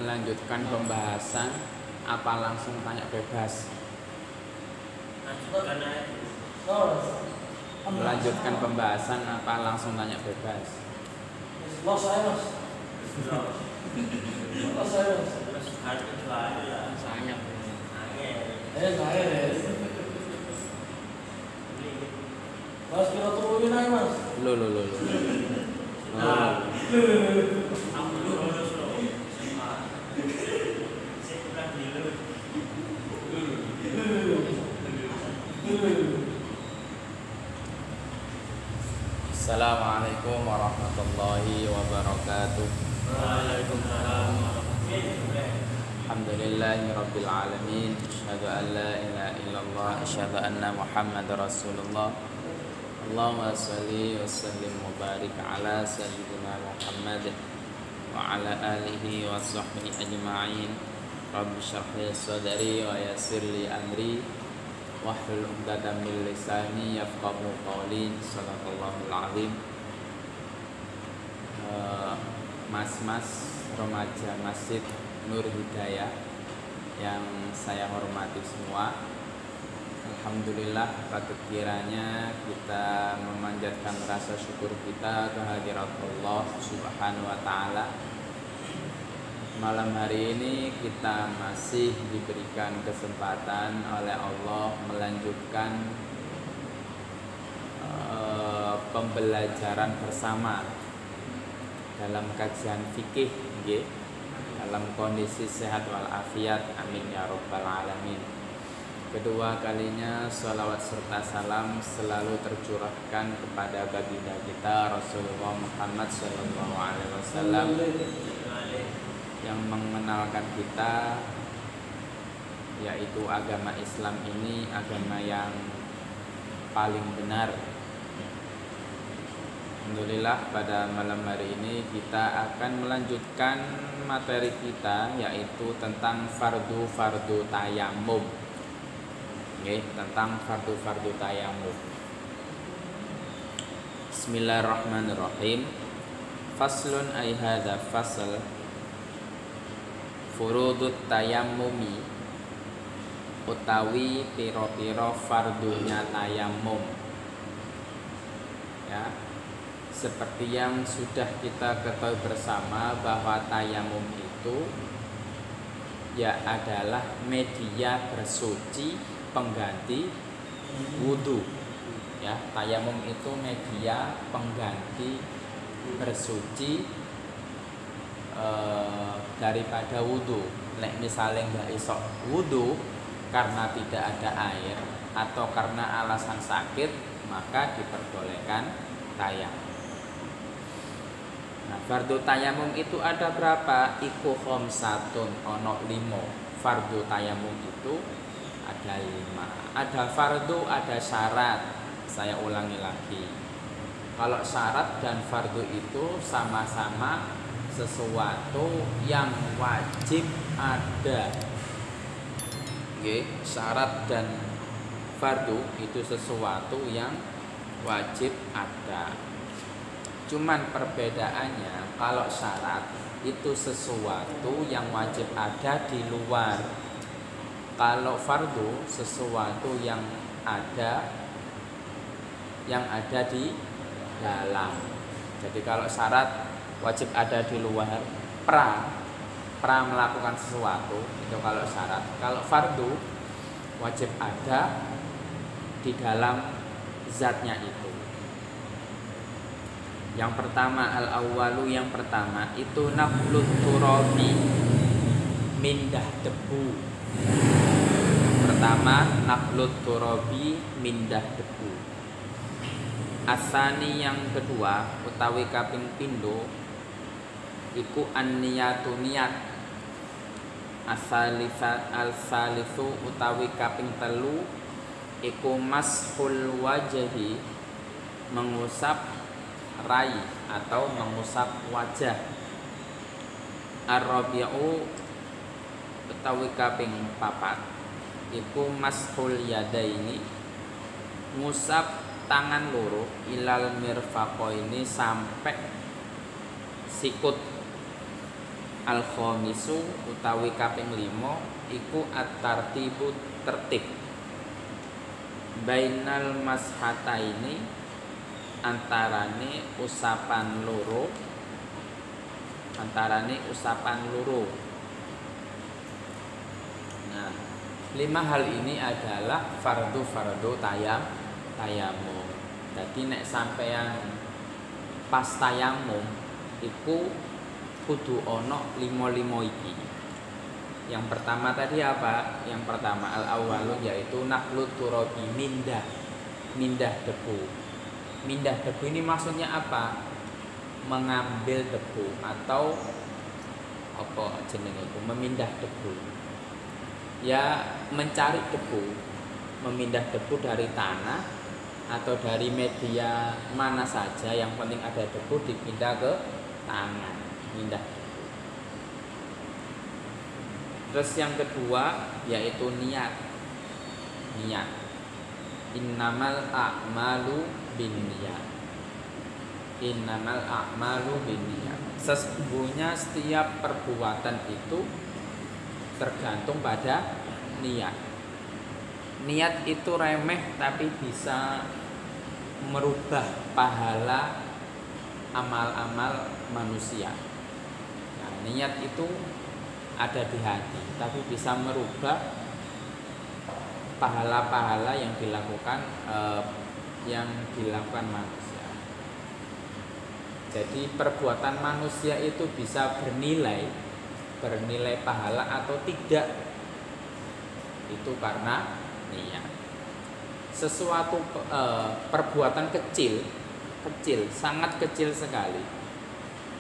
melanjutkan pembahasan apa langsung tanya bebas? Melanjutkan pembahasan apa langsung tanya bebas? Los saya mas. Los saya mas. Sangat. Saya mas kira turunin aja mas. Lo. Assalamualaikum warahmatullahi wabarakatuh. Waalaikumsalam warahmatullahi wabarakatuh. Alhamdulillahi rabbil alamin. Asyhadu an la ilaha illallah, asyhadu anna Muhammadar Rasulullah. Allahumma shalli wa sallim wa barik ala sayyidina Muhammad wa ala alihi wa sahbihi ajma'in. Rabbi shrah li sadri wa yassir li amri wahlul 'uqdatam min lisani yafqahu qawli. Shadaqallahul azim. Mas-mas remaja Masjid Nur Hidayah yang saya hormati semua, alhamdulillah patut kiranya kita memanjatkan rasa syukur kita kehadirat Allah Subhanahu wa taala. Malam hari ini kita masih diberikan kesempatan oleh Allah melanjutkan pembelajaran bersama dalam kajian fikih, dalam kondisi sehat walafiat, amin ya rabbal alamin. Kedua kalinya salawat serta salam selalu tercurahkan kepada baginda kita Rasulullah Muhammad SAW yang mengenalkan kita, yaitu agama Islam ini agama yang paling benar. Alhamdulillah pada malam hari ini kita akan melanjutkan materi kita, yaitu tentang fardu tayamum. Tentang fardu tayamum. Bismillahirrahmanirrahim. Faslun ay hadza fasl furudut tayammumi, utawi piro-piro fardunya tayamum. Ya, seperti yang sudah kita ketahui bersama bahwa tayamum itu ya adalah media bersuci pengganti wudu. Ya, tayamum itu media pengganti bersuci daripada wudu. Nek misalnya nggak iso wudu karena tidak ada air atau karena alasan sakit, maka diperbolehkan tayamum. Nah, fardu tayamum itu ada berapa? Iku khamsatun, ono 5. Fardu tayamum itu ada 5. Ada fardu, ada syarat. Saya ulangi lagi. Kalau syarat dan fardu itu sama-sama sesuatu yang wajib ada. Syarat dan fardu itu sesuatu yang wajib ada. Cuman perbedaannya, kalau syarat itu sesuatu yang wajib ada di luar. Kalau fardu sesuatu yang ada di dalam. Jadi kalau syarat wajib ada di luar, pra melakukan sesuatu itu kalau syarat. Kalau fardu wajib ada di dalam zatnya itu. Yang pertama, al-awwalu, yang pertama itu naflut turabi, mindah debu. Pertama, naflut turabi, mindah debu. Asani, yang kedua, utawi kaping pindho iku an-niyatu, niat. Asalisat al-salisu, utawi kaping telu iku mashul wajhi, mengusap rai atau mengusap wajah. Ar-rabi'u, utawi kaping papat iku mashul yadaini, ngusap tangan loro ilal mirfaqaini, sampai sikut. Al khamisu utawi kaping 5 iku at-tartibu tertib bainal mashataini antarane usapan loro Nah, 5 hal ini adalah fardu tayamum. Jadi nek sampeyan pas tayamum iku kudu ono 5 iki. Yang pertama tadi apa? Yang pertama al-awwalu yaitu naqlut turabi mindah debu. Mindah debu ini maksudnya apa? Mengambil debu atau apa jenenge itu? Memindah debu. Ya mencari debu, memindah debu dari tanah atau dari media mana saja, yang penting ada debu dipindah ke tangan, mindah debu. Terus yang kedua yaitu niat. Innamal a'malu binniyat. Sesungguhnya setiap perbuatan itu tergantung pada niat. Niat itu remeh tapi bisa merubah pahala amal-amal manusia. Nah, niat itu ada di hati tapi bisa merubah pahala-pahala yang dilakukan manusia. Jadi perbuatan manusia itu bisa bernilai pahala atau tidak, itu karena niat. Sesuatu perbuatan kecil, sangat kecil sekali,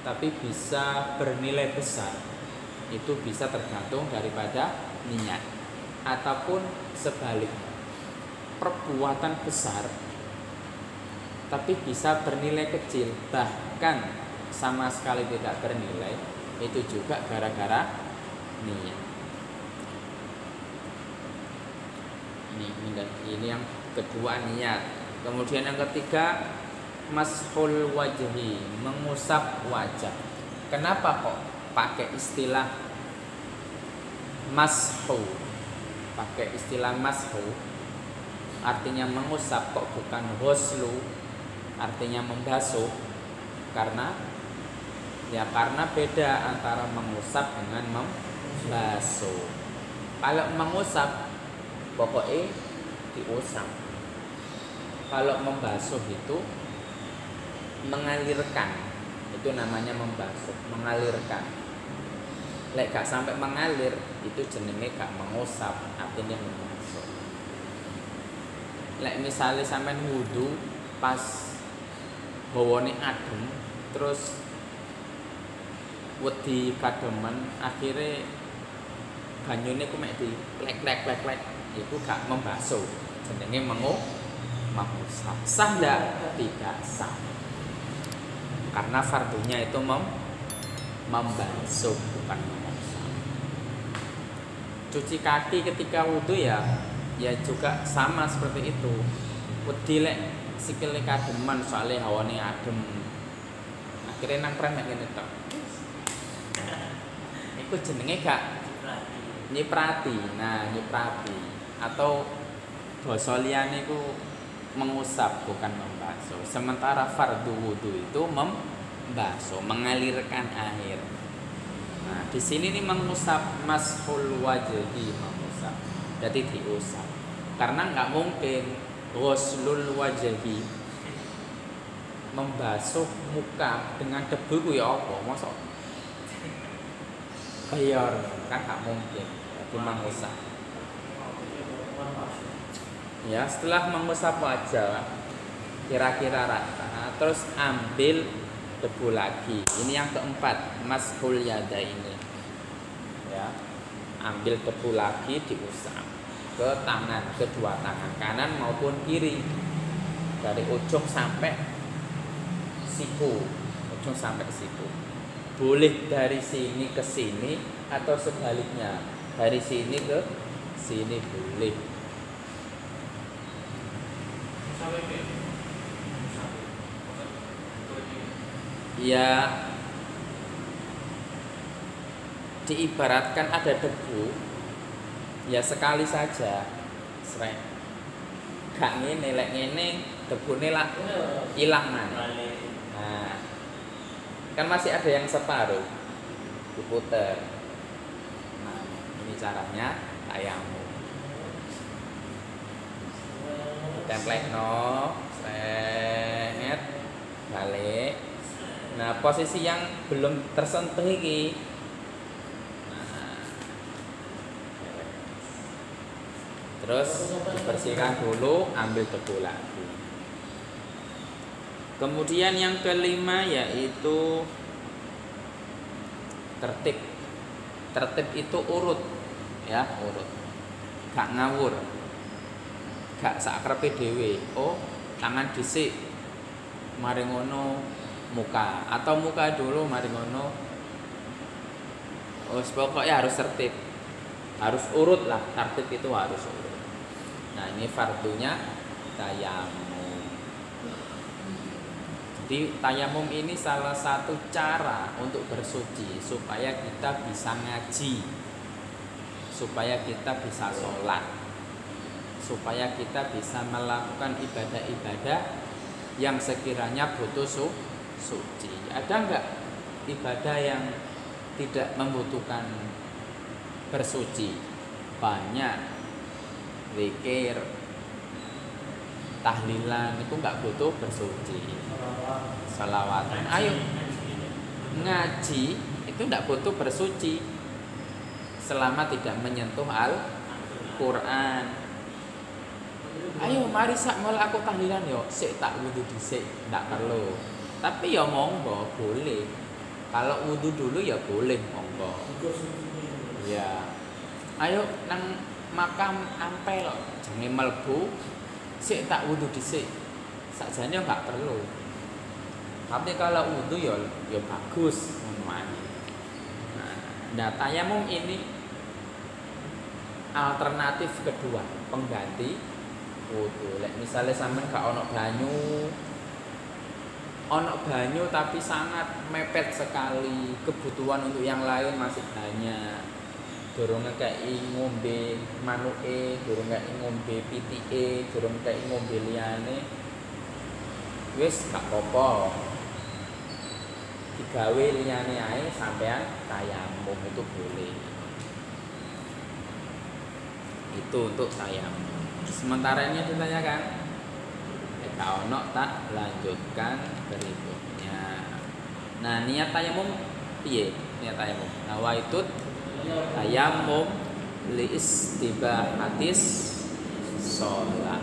tapi bisa bernilai besar, itu bisa tergantung daripada niat. Ataupun sebaliknya, perbuatan besar tapi bisa bernilai kecil, bahkan sama sekali tidak bernilai, itu juga gara-gara niat. Ini yang kedua, niat. Kemudian yang ketiga, mashul wajhi, mengusap wajah. Kenapa kok pakai istilah mashu? Pakai istilah mashu artinya mengusap, kok bukan ghuslu artinya membasuh? Karena beda antara mengusap dengan membasuh. Kalau mengusap pokoknya diusap. Kalau membasuh itu mengalirkan, itu namanya membasuh, mengalirkan. Lek gak sampai mengalir itu jenenge gak mengusap, artinya membasuh. Lek misalnya sampean wudu pas bawane adem terus wedi kademen, akhirnya banyune ku mek di plek itu gak membasuh, jenenge mengusap. Sah ndak? Tidak sah. Karena fardunya itu membasuh, bukan mengusap. Cuci kaki ketika wudu ya juga sama seperti itu. Wedi lek sikile kademen soalnya hawane adem, akhirnya nang premek ngene tok. Iku jenenge gak nyiprati. Nah, nyiprati atau basa liyane iku mengusap, bukan membasuh. Sementara fardu wudu itu membasuh, mengalirkan air. Nah, di sini nih mengusap, mashul wajhi, mengusap. Jadi diusap. Karena nggak mungkin ghuslul wajhi, membasuh muka dengan debu ku ya apa? Mosok bayar kan nggak mungkin. Jadi mengusap. Ya, setelah mengusap wajah kira-kira rata, terus ambil debu lagi. Ini yang keempat, mashul yada ini. Ya, ambil debu lagi diusap ke tangan, kedua tangan, kanan maupun kiri, dari ujung sampai siku, Boleh dari sini ke sini atau sebaliknya, dari sini ke sini boleh. Ya, diibaratkan ada debu, ya sekali saja srek. Gak ngene lek ngene debune lah ilang maneh. Balik. Nah, kan masih ada yang separuh diputer. Nah, ini caranya tayamum. Templekno, set, balik. Nah, posisi yang belum tersentuh iki. Nah, terus dibersihkan dulu, ambil debu lagi. Kemudian yang kelima yaitu tertib. Tertib itu urut, ya urut. Gak ngawur. Gak sakrepe dhewe. Oh, tangan dhisik. Mari ngono muka atau muka dulu mari ngono. Oh, pokoknya harus tertib. Harus urut lah, tertib itu harus urut. Nah, ini fardunya tayamum. Jadi tayamum ini salah satu cara untuk bersuci supaya kita bisa ngaji, supaya kita bisa sholat, supaya kita bisa melakukan ibadah-ibadah yang sekiranya butuh suci. Ada enggak ibadah yang tidak membutuhkan bersuci? Banyak. Zikir, tahlilan itu enggak butuh bersuci. Salawatan. Ayo ngaji itu enggak butuh bersuci selama tidak menyentuh Al-Quran. Ayo mari sak mulai aku tahlilan yo, sik tak wudu dhisik, ndak perlu. Tapi ya monggo, boleh. Kalau wudu dulu ya boleh, monggo. Ya. Ayo nang makam ampel jange mlebu, sik tak wudu dhisik. Sakjane enggak perlu. Tapi kalau wudu ya bagus ngono ae. Nah, tayamum ini alternatif kedua, pengganti wudu. Lek misale sampean gak ono banyu tapi sangat mepet sekali, kebutuhan untuk yang lain masih banyak. Durung ngekeki ngombe manuke, durung ngekeki ngombe pitike, durung ngekeki ngombe liyane. Wis gak apa-apa. Digawe liyane ae sampean tayamum itu boleh. Itu untuk tayamum. Sementara ini ditanyakan, kalau ono tak lanjutkan berikutnya. Nah, niat tayamum piye? Niat tayamum. Nawaitut tayamum li istibahatis shalah.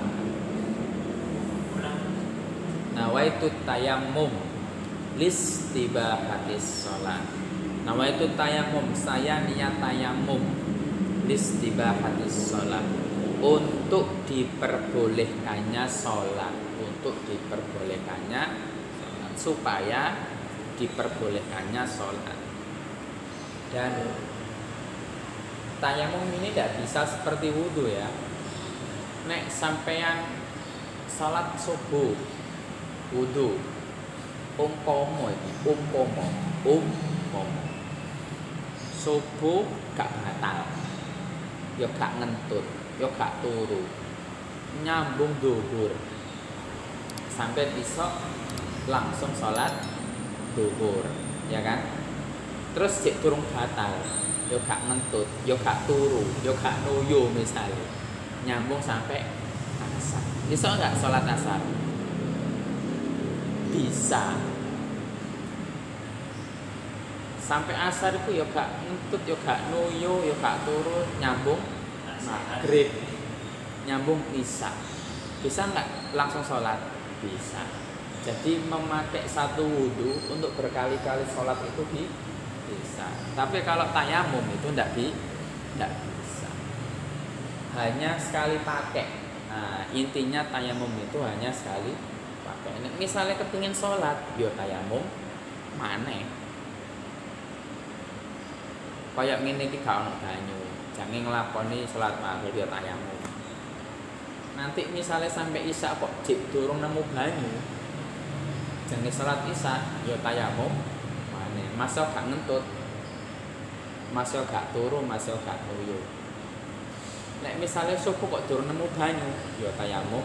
Nawaitut tayamum li istibahatis shalah. Nawaitut tayamum, saya niat tayamum li istibahatis shalah. Untuk diperbolehkannya sholat, untuk diperbolehkannya sholat, supaya diperbolehkannya sholat. Dan tayamum ini tidak bisa seperti wudhu ya. Nek sampean sholat subuh wudhu, umpama subuh gak batal, ya gak ngentut, yo gak turu, nyambung duhur sampai besok langsung sholat duhur, ya kan? Terus cek turung batal, yo gak ngentut, yo gak turu, yo gak nuyu misalnya, nyambung sampai asar. Bisa nggak sholat asar? Bisa. Sampai asar itu yo gak ngentut, yo gak nuyu, yo gak turu, nyambung maghrib, nyambung isya. Bisa nggak langsung sholat? Bisa. Jadi memakai satu wudhu untuk berkali-kali sholat itu bisa. Tapi kalau tayamum itu tidak bisa. Hanya sekali pakai. Nah, intinya tayamum itu hanya sekali pakai. Misalnya kepingin sholat, yo tayamum maneh. Kayak ngene iki gak ono banyu. Jangan ngelakoni sholat maghrib ya tayamum. Nanti misalnya sampai isya kok jek durung nemu banyu, jangan sholat isya ya tayamum. Mane masa gak ngentut. masih gak turu, masih gak nuyu. Nek misalnya subuh kok durung nemu banyu, ya tayamum.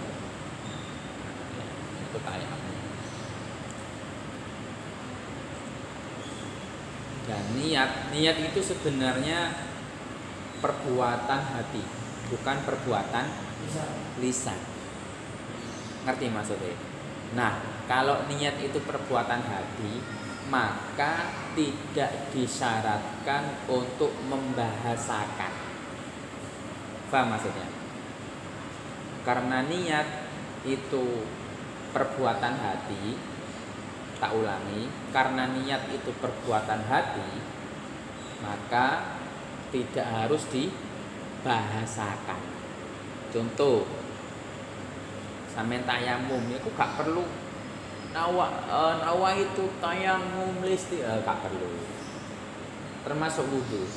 Itu tayamum. Dan niat itu sebenarnya perbuatan hati, bukan perbuatan Bisa. lisan. Ngerti maksudnya? Nah, kalau niat itu perbuatan hati, maka tidak disyaratkan untuk membahasakan. Paham maksudnya? Karena niat itu perbuatan hati, tak ulangi, karena niat itu perbuatan hati, maka tidak harus dibahasakan. Contoh, sampeyan tayamum itu gak perlu nawa itu tayamum listi, gak perlu. Termasuk wudu.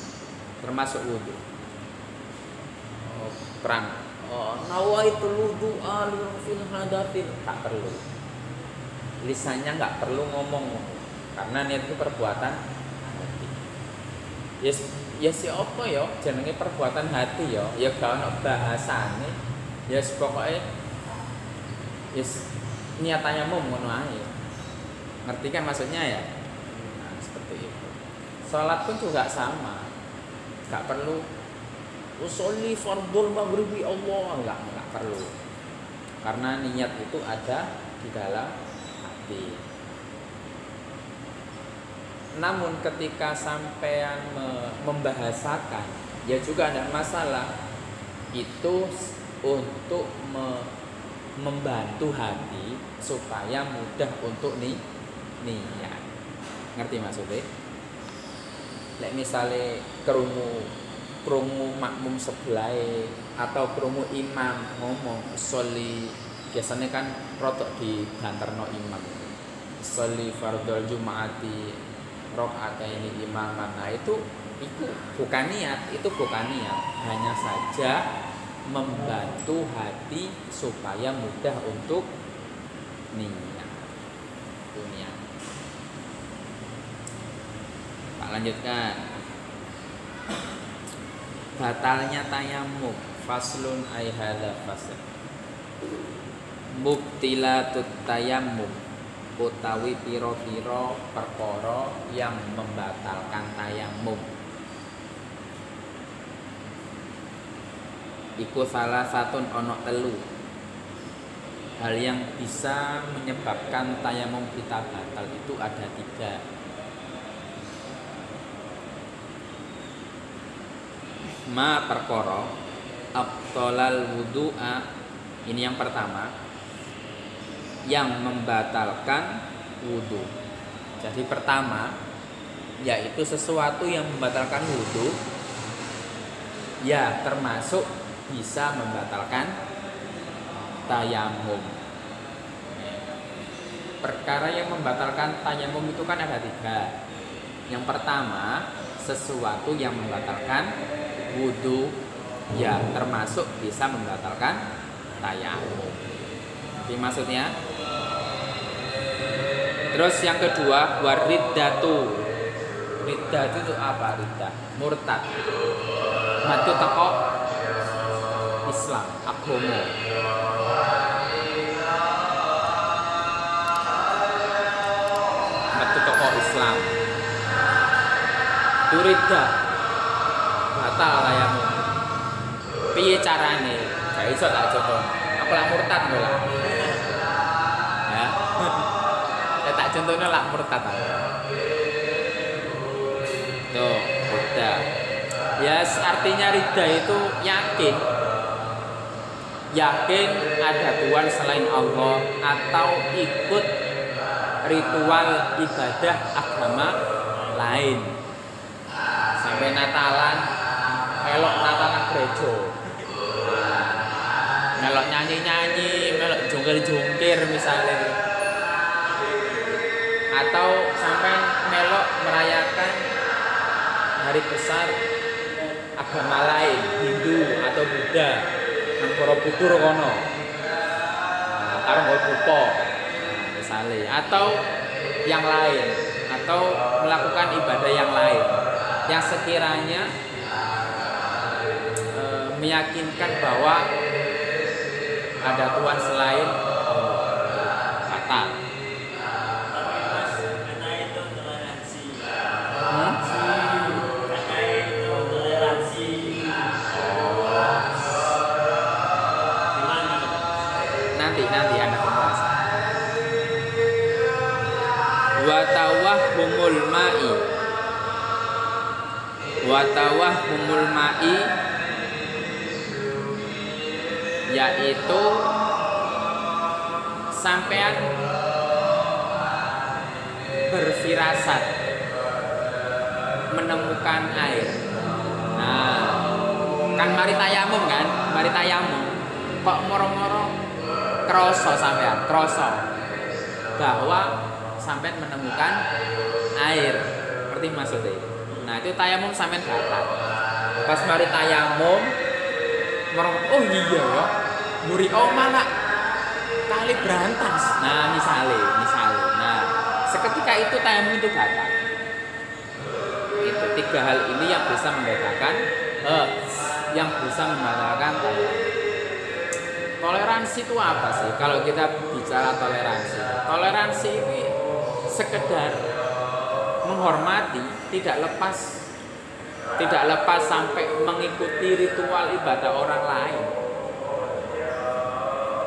Perang. Nawa itu wudu fil hadatin, tak perlu. Lisannya nggak perlu ngomong, karena niat itu perbuatan hati. Yes apa ya jenenge perbuatan hati ya gak ono bahasane. Yes pokoknya niat tayamum ngono ae. Ngerti kan maksudnya ya? Nah, seperti itu. Salat pun juga sama. Gak perlu usolli fardhul maghribi Allah, enggak perlu. Karena niat itu ada di dalam hati. Namun ketika sampean membahasakan, ya juga ada masalah. Itu untuk membantu hati supaya mudah untuk niat. Ngerti maksudnya? Lek misale krungu makmum sebelah atau krungu imam ngomong sholli, biasanya kan rotok di banterno imam. Sholli fardhul jumaati rakaataini imaman. Nah, itu bukan niat, hanya saja membantu hati supaya mudah untuk niat. Itu niat. Pak lanjutkan. Batalnya tayamum, faslun ay hadza fasl. Mubtilatut tayamum, utawi pira-pira perkara yang membatalkan tayamum. Iku salah satun ono telu hal yang bisa menyebabkan tayamum kita batal. Itu ada 3. Ma perkara abtalal wudu'a, ini yang pertama, yang membatalkan wudu. Jadi pertama, yaitu sesuatu yang membatalkan wudu, ya termasuk bisa membatalkan tayamum. Perkara yang membatalkan tayamum itu kan ada 3. Yang pertama, sesuatu yang membatalkan wudu, ya termasuk bisa membatalkan tayamum. Jadi maksudnya. Terus yang kedua, wariddatu. Riddah itu apa? Riddah murtad. Matu teko Islam, agama. Matu teko Islam. Itu riddah. Batal tayamum. Piye carane? Gak iso tak contoh. Aku lah murtad lho lah. Ya. Tak contohnya lah murtad. Tuh, riddah. Ya, artinya riddah itu yakin ada Tuhan selain Allah atau ikut ritual ibadah agama lain. Sampai Natalan, melok Natalan gereja, melok nyanyi-nyanyi, melok jungkir-jungkir misalnya, atau sampai melok merayakan hari besar agama lain, Hindu atau Buddha, nang Borobudur kono, karo nggo bupo, misalnya, atau yang lain, atau melakukan ibadah yang lain. yang sekiranya meyakinkan bahwa ada Tuhan selain Allah, batal. Tapi Mas, kata itu toleransi. Kata itu toleransi. Gimana? Nanti Anda bahas. Wa tawahhumul ma'i. Wa tawahhumul ma'i yaitu sampean berfirasat menemukan air. Nah, kan mari tayamum kok moro-moro kroso sampean, bahwa sampean menemukan air. Ngerti maksudnya? Nah, itu tayamum sampean batal. Pas mari tayamum oh iya ya, muri malah kali berantas. Nah, misalnya. Nah, seketika itu tayamum itu batal. Itu 3 hal ini yang bisa membedakan tayamum. Toleransi itu apa sih? Kalau kita bicara toleransi ini sekedar menghormati, tidak lepas sampai mengikuti ritual ibadah orang lain.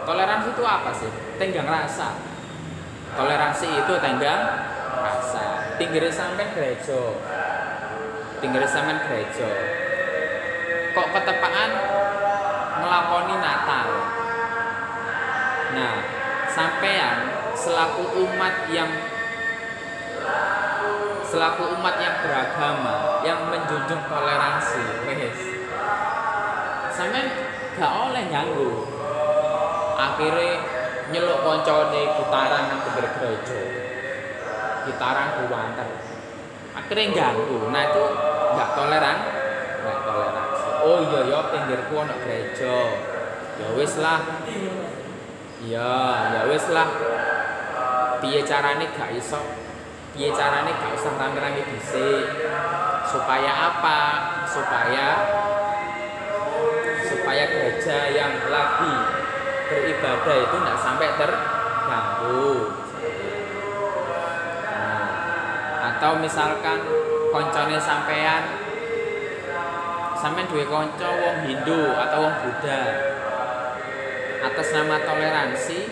Toleransi itu apa sih? Tenggang rasa. Toleransi itu tenggang rasa. Pinggir sampean gereja. Kok ketepaan ngelakoni Natal. Nah, sampean selaku umat yang beragama, yang menjunjung toleransi, sampean gak oleh ganggu. Akhirnya nyeluk koncone gitaran nang pinggir gereja. Gitaran buanter. Akhirnya ganggu. Nah, itu gak toleransi. Oh iya pinggirku ana gereja. Ya wis lah. Piye carane gak usah rame-rame dhisik. Supaya apa? Supaya gereja yang lagi beribadah itu tidak sampai terganggu. Nah, atau misalkan koncone sampean duwe kanca wong Hindu atau wong Buddha, atas nama toleransi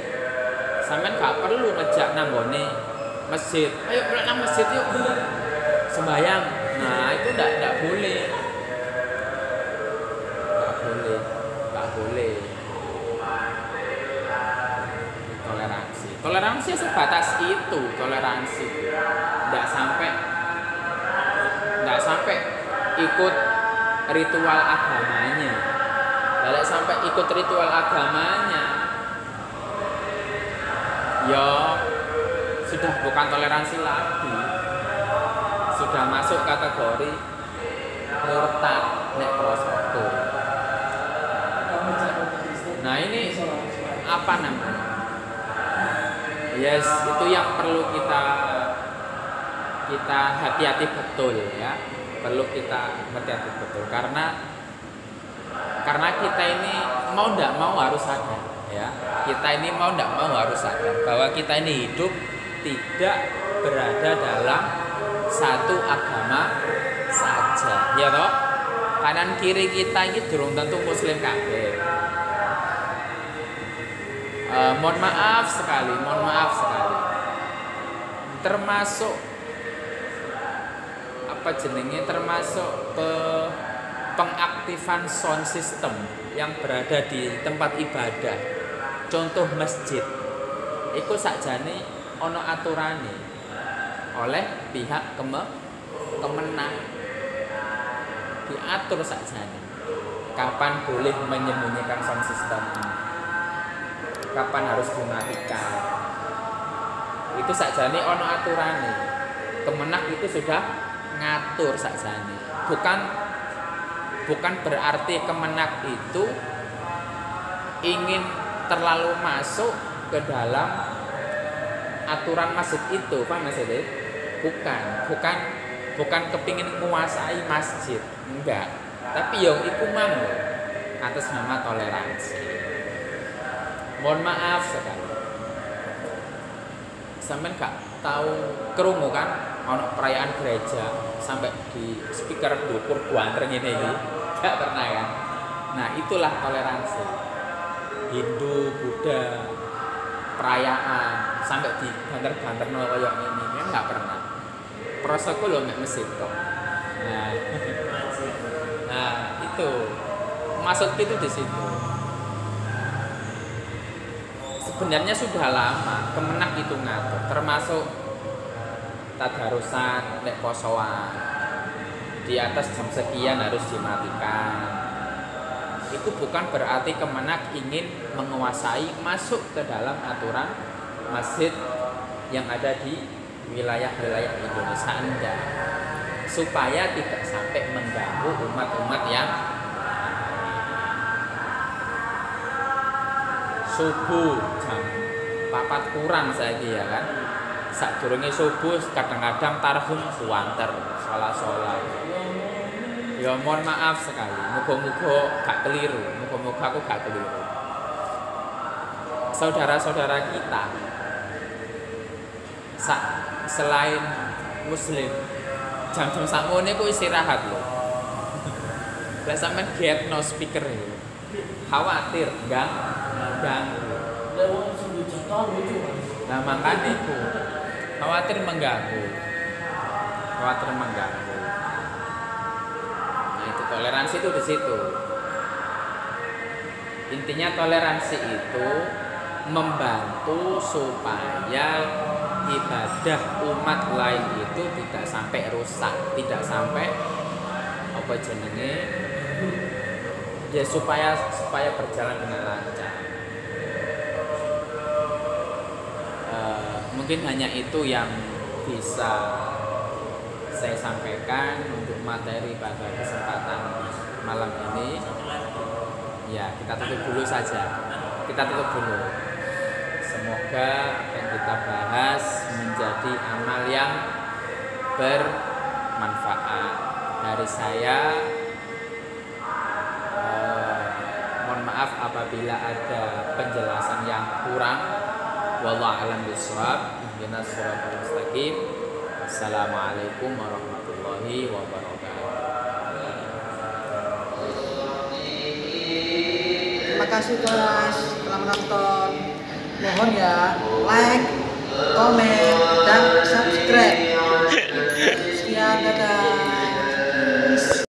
sampean gak perlu ngejak nanggone masjid. Ayo pulang nang masjid yuk sembahyang. Nah, itu enggak boleh. Enggak boleh. Toleransi sebatas itu, toleransi. Enggak sampai ikut ritual agamanya. Kalau sampai ikut ritual agamanya, ya sudah bukan toleransi lagi, sudah masuk kategori murtad nek prosoto. Nah, ini apa namanya? Yes, itu yang perlu kita hati-hati betul ya. Perlu kita hati-hati betul karena kita ini mau tidak mau harus sadar ya. Kita ini mau tidak mau harus sadar bahwa kita ini hidup tidak berada dalam satu agama saja, ya toh. Kanan kiri kita ini durung tentu muslim kabeh. Mohon maaf sekali. Termasuk termasuk pengaktifan sound system yang berada di tempat ibadah. Contoh masjid. Iku sakjane ono aturane oleh pihak kemenang. Diatur sakjane. Kapan boleh menyembunyikan sound system? Kapan harus dimatikan? Itu sakjane ono aturane. Kemenang itu sudah ngatur sakjane. Bukan berarti Kemenak itu ingin terlalu masuk ke dalam aturan masjid itu, paham maksudnya? Bukan bukan kepingin menguasai masjid, enggak. Tapi yang iku mang lho, atas nama toleransi. Mohon maaf sekali. Sampeyan gak tahu krungu kan ono perayaan gereja sampai di speaker dukur guantreng ini gak pernah kan. Nah, itulah toleransi. Hindu, Buddha, perayaan sampai di banter-banterno kaya ini kan gak pernah. Prosoku lho mek masjid kok. Nah, itu maksud itu di situ. Sebenarnya sudah lama Kemenak itu ngatur, termasuk tadarusan, nek posoan di atas jam sekian harus dimatikan. Itu bukan berarti Kemenak ingin menguasai masuk ke dalam aturan masjid yang ada di wilayah-wilayah Indonesia, enggak, supaya tidak sampai mengganggu umat-umat yang subuh jam 4 kurang saiki ya kan. Sadurunge subuh kadang-kadang tarhum kuanter salah-salah. Ya mohon maaf sekali. Muga-muga gak keliru, muga-muga aku gak keliru. Saudara-saudara kita selain muslim jam-jam sakmene ku istirahat lho. Lah sampean getno speaker iki. Khawatir ganggu. Lewat sendiri jatuh lucu mas. Nah makanya itu khawatir mengganggu. Nah itu toleransi itu di situ. Intinya toleransi itu membantu supaya ibadah umat lain itu tidak sampai rusak, tidak sampai apa jenenge, ya supaya berjalan dengan lancar. Mungkin hanya itu yang bisa saya sampaikan untuk materi pada kesempatan malam ini. Ya, kita tutup dulu saja. Kita tutup dulu. Semoga apa yang kita bahas menjadi amal yang bermanfaat. Dari saya mohon maaf apabila ada penjelasan yang kurang. Wallahu a'lam bishawab. Ihdinas shiratal mustaqim. Assalamualaikum warahmatullahi wabarakatuh. Terima kasih kelas telah menonton. Mohon ya like, komen